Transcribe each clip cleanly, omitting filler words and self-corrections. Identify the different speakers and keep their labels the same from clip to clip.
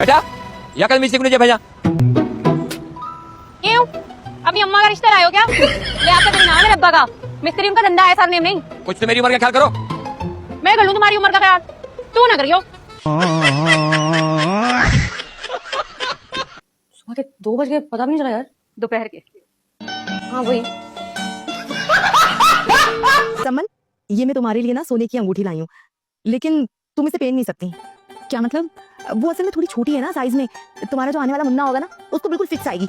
Speaker 1: बेटा या कल मिस्त्री को नीचे भेजा।
Speaker 2: क्यों अभी अम्मा का रिश्ता लाए हो क्या? ले आपका दिन नाम है रब्बा का, मिस्त्री उनका धंधा है, साथ नेम नहीं।
Speaker 1: कुछ तो मेरी उम्र का ख्याल करो।
Speaker 2: मैं कर लूँ तुम्हारी उम्र का ख्याल, तू ना करियो। सुबह के 2 बज गए, पता भी नहीं चला यार। दोपहर के, हाँ वही।
Speaker 3: समन, ये मैं तुम्हारे लिए ना सोने की अंगूठी लाई हूँ, लेकिन तुम इसे पहन नहीं सकती। क्या मतलब? वो असल में थोड़ी छोटी है ना साइज में। तुम्हारा जो आने वाला मुन्ना होगा ना, उसको बिल्कुल फिक्स आएगी।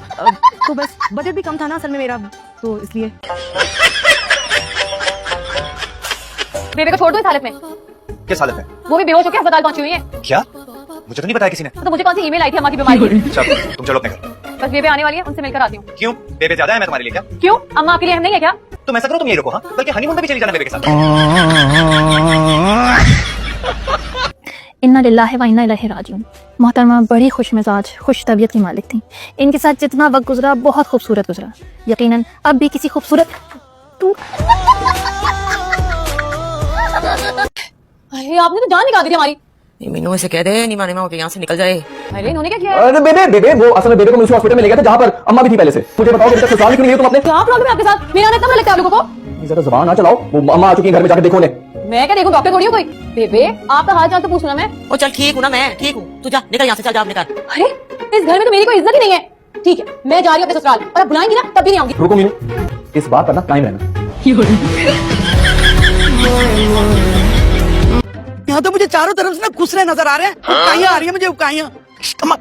Speaker 3: तो बस बजट भी कम था ना असल में मेरा, तो इसलिए।
Speaker 2: बेबे को छोड़ दो इस हालत में।
Speaker 4: किस हालत में?
Speaker 2: वो भी बेहोश होकर अस्पताल पहुंची हुई है।
Speaker 4: क्या? मुझे तो नहीं बताया किसी ने।
Speaker 2: तो मुझे कौन सी ईमेल आई थी अम्मा की बीमारी की?
Speaker 4: चलो तुम चलो अपने घर।
Speaker 2: बस बेबे आने वाली है, उनसे मिलकर आती हूँ।
Speaker 4: क्यों? बेबे ज्यादा है मैं तुम्हारे लिए क्या?
Speaker 2: क्यों अम्मा आपके लिए अहम नहीं है क्या?
Speaker 4: तुम ऐसा करो, तुम यही रुको, हाँ बल्कि हनीमून पे भी चली जाना बेबे के साथ।
Speaker 5: इन्ना लिल्लाहि व इन्ना इलैहि राजिऊन। मोहतरमा बड़ी खुश मिजाज खुश तबीयत की मालिक थी। इनके साथ जितना वक्त गुजरा बहुत खूबसूरत गुजरा। यकीनन अब भी किसी खूबसूरत तू।
Speaker 2: अरे आपने तो जान निकाल दी थी हमारी।
Speaker 6: मीनू से कह दे नहीं माने में यहाँ से निकल जाए।
Speaker 2: अरे इन्होंने क्या किया है?
Speaker 7: अरे बेबे वो असल में बेबे को मैं उसी हॉस्पिटल में ले गया था जहाँ पर अम्मा भी थी पहले से। मुझे बताओ बेटा ससुराल क्यों नहीं है तुम अपने?
Speaker 2: क्या प्रॉब्लम है आपके साथ? मेरा इतना लगता है आप लोगों को।
Speaker 7: जरा जुबान ना चलाओ, वो अम्मा आ चुकी है, घर में जाके देखो उन्हें।
Speaker 2: मैं क्या देखूं, डॉक्टर थोड़ी हूं कोई। बेबे आपका हाल चाल तो पूछना मैं।
Speaker 6: ओ चल ठीक हूँ ना, मैं ठीक हूँ, तू जा निकल यहाँ से, चल जा अपने घर।
Speaker 2: अरे इस घर में तो मेरी कोई इज्जत ही नहीं है। ठीक है मैं जा रही हूँ अपने ससुराल, और आप बुलाएंगी ना तब भी नहीं आऊंगी।
Speaker 7: रुको मीनू, इस बात पर ना कायम रहना।
Speaker 8: यहाँ तो मुझे चारों तरफ से ना खुसरे नजर आ रहे हैं। उकाइयां आ रही है मुझे, उकाइयां।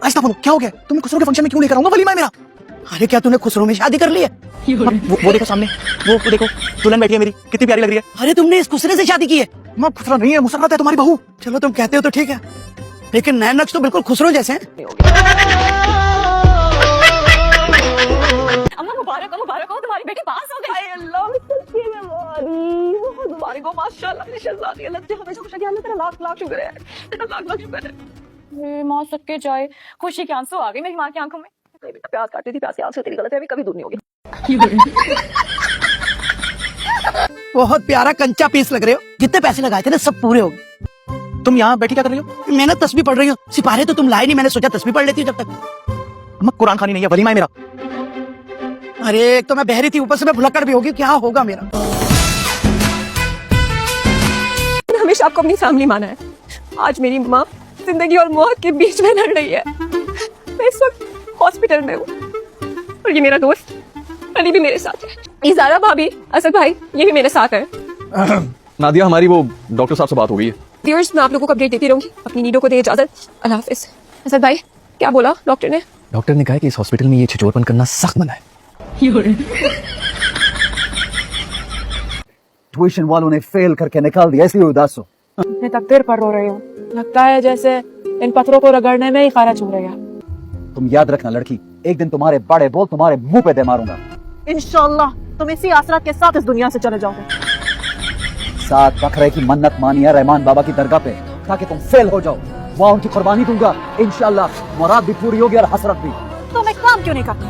Speaker 8: ऐसा बोलो, क्या हो गया? तुम्हें खुसरो के फंक्शन में क्यों लेकर आऊंगा वलीमा मेरा? अरे क्या तूने खुसरो में शादी कर ली है?
Speaker 4: वो देखो सामने, वो देखो दुल्हन बैठी है मेरी, कितनी प्यारी लग रही है।
Speaker 8: अरे तुमने इस खुसरे से शादी की है? माँ खुसरा नहीं है, मुसर्रत है तुम्हारी बहू। चलो तुम कहते हो तो ठीक है, लेकिन नैन नक्श तो बिल्कुल खुसरो जैसे हैं।
Speaker 2: अम्मा मुबारक हो, तुम्हारी बेटी पास हो गई। अल्लाह मुबारक हो, माशाल्लाह मेरी शहजादी। अल्लाह तुझे हमेशा खुश रखे। अल्लाह तेरा लाख लाख शुक्र है, तेरा लाख लाख शुक्र है। माँ सदके जाए, खुशी के आंसू आ गए मेरी माँ की आंखों में। बेटा प्याज काटती थी, प्याज के आंसू तेरी गलत है, अभी कभी दूर नहीं होगी।
Speaker 8: बहुत प्यारा कंचा पीस लग रहे हो। जितने पैसे लगाए थे ना सब पूरे हो गए।
Speaker 4: तुम यहाँ बैठी क्या कर रही हो?
Speaker 8: मैं ना तस्बीह पढ़ रही हूँ। सिपाही तो तुम लाए नहीं, मैंने सोचा तस्बीह पढ़ लेती हूँ जब तक।
Speaker 4: अम्मा कुरान खानी नहीं है, वलीमा है मेरा।
Speaker 8: अरे एक तो मैं बहरी थी, ऊपर से मैं भुलक्कड़ भी होगी, क्या होगा मेरा?
Speaker 2: हमेशा आपको अपनी फैमिली माना है। आज मेरी माँ जिंदगी और मौत के बीच में लड़ रही है। मैं इस वक्त हॉस्पिटल में हूँ, और ये मेरा दोस्त अली भी मेरे साथ है। इजारा भाभी, असद भाई, ये भी मेरे साथ है।
Speaker 7: नादिया हमारी वो डॉक्टर साहब से बात हो गई है।
Speaker 2: व्यूअर्स मैं आप लोगों को अपडेट देती रहूंगी। अपनी नीडों को दे इजाजत, अल्लाह हाफिज। असद भाई क्या बोला डॉक्टर ने?
Speaker 7: डॉक्टर ने कहा कि इस हॉस्पिटल में ये छिछोरपन करना सख्त मना है।
Speaker 9: ट्यूशन वालों ने फेल करके निकाल दिया, इसलिए उदास हो।
Speaker 10: मैं तकदीर पर रो रही हूँ। लगता है जैसे इन पत्थरों को रगड़ने में ही खारा चूर गया।
Speaker 9: तुम याद रखना लड़की, एक दिन तुम्हारे बड़े बोल तुम्हारे मुंह पे दे मारूंगा।
Speaker 10: इंशाल्लाह तुम इसी आसरत के साथ इस दुनिया से चले जाओगे।
Speaker 9: 7 बकरे की मन्नत मानी है रहमान बाबा की दरगाह पे, ताकि तुम फेल हो जाओ। वहाँ उनकी कुर्बानी दूंगा, इंशाल्लाह मुराद भी पूरी होगी और हसरत भी।
Speaker 10: तुम एक काम क्यों नहीं करते?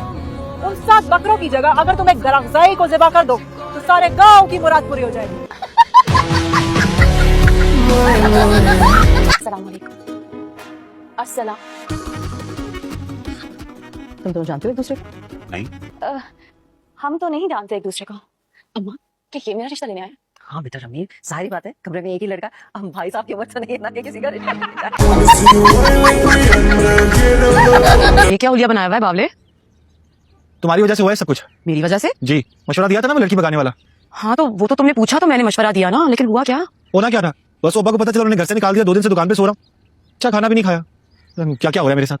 Speaker 10: उन 7 बकरों की जगह अगर तुम एक गरगज़ाई को ज़िबा कर दो तो सारे गांव की मुराद पूरी हो जाएगी।
Speaker 2: अस्सलाम वालेकुम। अस्सलाम।
Speaker 3: तुम दोनों जानते हो एक दूसरे को?
Speaker 4: नहीं।
Speaker 2: हम तो नहीं जानते एक दूसरे को। अम्मा क्या ये मेरा रिश्ता लेने आया?
Speaker 3: हाँ बेटा रमीर, सारी बात है, कमरे में एक ही लड़का। हम भाई साहब की उम्र से नहीं ना कि किसी का
Speaker 6: ये क्या उलिया बनाया हुआ है बावले?
Speaker 4: तुम्हारी वजह से हुआ है सब कुछ।
Speaker 6: मेरी वजह से?
Speaker 4: जी, मशवरा दिया था ना मैं लड़की भगाने वाला।
Speaker 6: हाँ तो वो तो तुमने पूछा तो मैंने मशवरा दिया ना, लेकिन हुआ क्या?
Speaker 4: होना क्या था, बस ओबा को पता चला, उन्होंने घर से निकाल दिया। 2 दिन से दुकान पे सो रहा हूँ, अच्छा खाना भी नहीं खाया। क्या क्या हो रहा है मेरे साथ?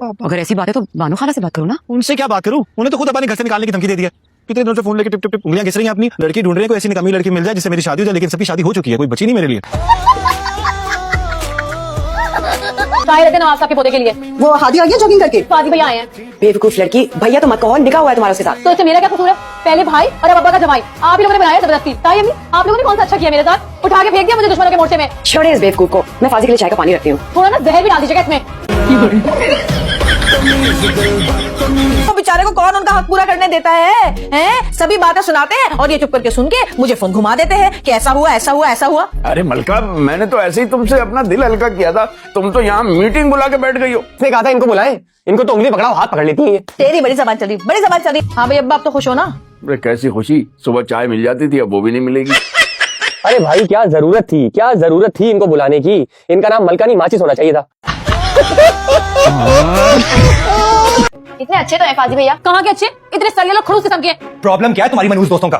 Speaker 6: अगर ऐसी बात है तो बानो खाला से बात करो ना।
Speaker 4: उनसे क्या बात करूं, उन्हें तो खुद अपने घर से निकालने की धमकी दे दी है। कितने दिनों से फोन लेके टिप टिप टिप उंगलियां घिस रही हैं अपनी। लड़की ढूंढ रहे हैं, कोई ऐसी निकम्मी लड़की मिल जाए जिससे मेरी शादी हो जाए, लेकिन सबकी शादी हो चुकी है, कोई बची नहीं मेरे लिए।
Speaker 2: नवाज साहब के पोते के लिए
Speaker 3: वो हादी आ गया जॉगिंग करके।
Speaker 2: फादी भैया आए हैं।
Speaker 6: बेवकूफ लड़की, भैया तो मत कहो, निकाह हुआ है तुम्हारे साथ।
Speaker 2: तो इससे मेरा क्या कसूर है? पहले भाई और अब अब्बा का जमाई। आप ही लोगों ने बनाया जबरदस्ती। ताई अम्मी आप लोगों ने कौन सा अच्छा किया मेरे साथ? उठा के फेंक दिया मुझे दुश्मनों के मोर्चे में।
Speaker 6: छोड़े इस बेवकूफ को, मैं फाजी के लिए चाय का पानी रखती हूँ।
Speaker 2: थोड़ा ना जहर भी डाल दीजिएगा इसमें।
Speaker 10: तो बेचारे को कौन उनका हक पूरा करने देता है? हैं? सभी बातें सुनाते हैं और ये चुप करके सुन के मुझे फोन घुमा देते हैं कि ऐसा हुआ ऐसा हुआ ऐसा हुआ।
Speaker 11: अरे मलका, मैंने तो ऐसे ही तुमसे अपना दिल हल्का किया था, तुम तो यहाँ मीटिंग बुला के बैठ गई हो।
Speaker 7: इसने कहा था इनको बुलाए, इनको तो उंगली पकड़ाओ, हाथ पकड़ लेती है।
Speaker 10: तेरी बड़ी जबान चल रही, बड़ी जबान चल रही। हाँ भाई अब्बा, आप तो खुश हो ना?
Speaker 11: अरे कैसी खुशी, सुबह चाय मिल जाती थी, अब वो भी नहीं मिलेगी।
Speaker 7: अरे भाई क्या जरूरत थी इनको बुलाने की। इनका नाम मलका नहीं माचिस होना चाहिए था।
Speaker 5: इतने अच्छे तो है फाजी भैया।
Speaker 10: कहाँ के अच्छे? इतने सरिया लोग खड़ूस किस्म के।
Speaker 4: प्रॉब्लम क्या है तुम्हारी मनहूस दोस्तों का?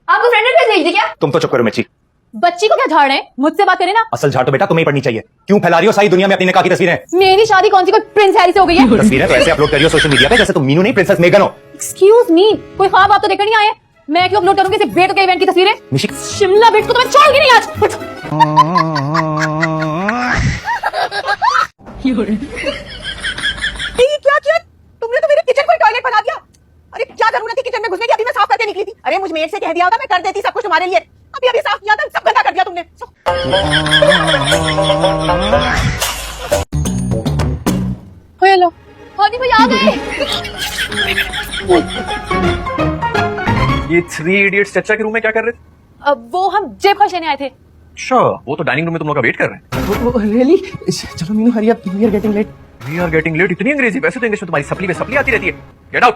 Speaker 5: आपको फ्रेंड रिक्वेस्ट भेज दी क्या?
Speaker 4: तुम तो चुप करो मिर्ची।
Speaker 5: बच्ची को क्या झाड़ रहे हैं?
Speaker 10: मुझसे बात करें ना।
Speaker 4: असल झाड़ तो बेटा तुम्हें ही पड़नी चाहिए। क्यों फैला रही हो सारी दुनिया में अपनी निकाह की तस्वीरें?
Speaker 5: मेरी शादी कौन सी कोई प्रिंस हैरी से हो गई है?
Speaker 4: तस्वीरें तो ऐसे अपलोड करियो सोशल मीडिया पे जैसे तुम मीनू नहीं प्रिंसेस मेगन हो।
Speaker 5: एक्सक्यूज मी, कोई ख्वाब आप तो देखकर नहीं आए? मैं क्यों अपलोड करूंगी सिर्फ बेटो के इवेंट की तस्वीरें?
Speaker 4: निशिक
Speaker 5: शिमला बेट को तो मैं छोड़ूंगी नहीं आज।
Speaker 8: ये क्या किया तुमने? तो मेरे किचन को टॉयलेट बना दिया। अरे क्या जरूरत थी किचन में घुसने की? अभी मैं साफ करके निकली थी। अरे मुझ मेड से कह दिया होता, मैं कर देती सब कुछ तुम्हारे लिए। अभी अभी साफ किया था, सब गंदा कर दिया तुमने।
Speaker 5: हेलो फाजी भैया आ गए।
Speaker 4: ये 3 इडियट्स चचा के रूम में क्या कर रहे थे?
Speaker 5: अब वो हम जेब खर्च लेने आए थे।
Speaker 4: अच्छा, वो तो डाइनिंग रूम में तुम लोग का वेट कर रहे हैं।
Speaker 8: रियली? चलो Meenu hurry up, we are getting late.
Speaker 4: We are getting late. इतनी अंग्रेजी? वैसे तो इंग्लिश में तुम्हारी सप्ली में सप्ली आती रहती है। Get out.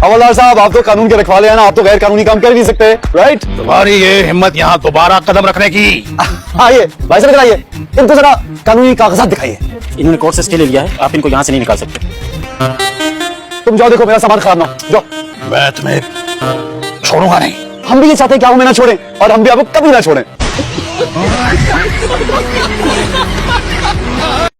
Speaker 9: हवलदार साहब, आप तो कानून के रखवाले हैं ना, आप तो गैर कानूनी काम कर नहीं सकते, राइट?
Speaker 11: तुम्हारी ये हिम्मत यहाँ दोबारा कदम रखने की।
Speaker 9: आइए भाई साहब, इधर आइए, इनको जरा कानूनी कागजात दिखाइए।
Speaker 7: इन्होंने कोर्ट से स्टे ले लिया है, आप इनको यहाँ से नहीं निकाल सकते।
Speaker 9: तुम जाओ, देखो मेरा सामान खराब ना हो, जाओ।
Speaker 11: मैं तुम्हें छोड़ूंगा नहीं।
Speaker 9: हम भी ये चाहते हैं कि आप हमें ना छोड़ें और हम भी आपको कभी ना छोड़ें।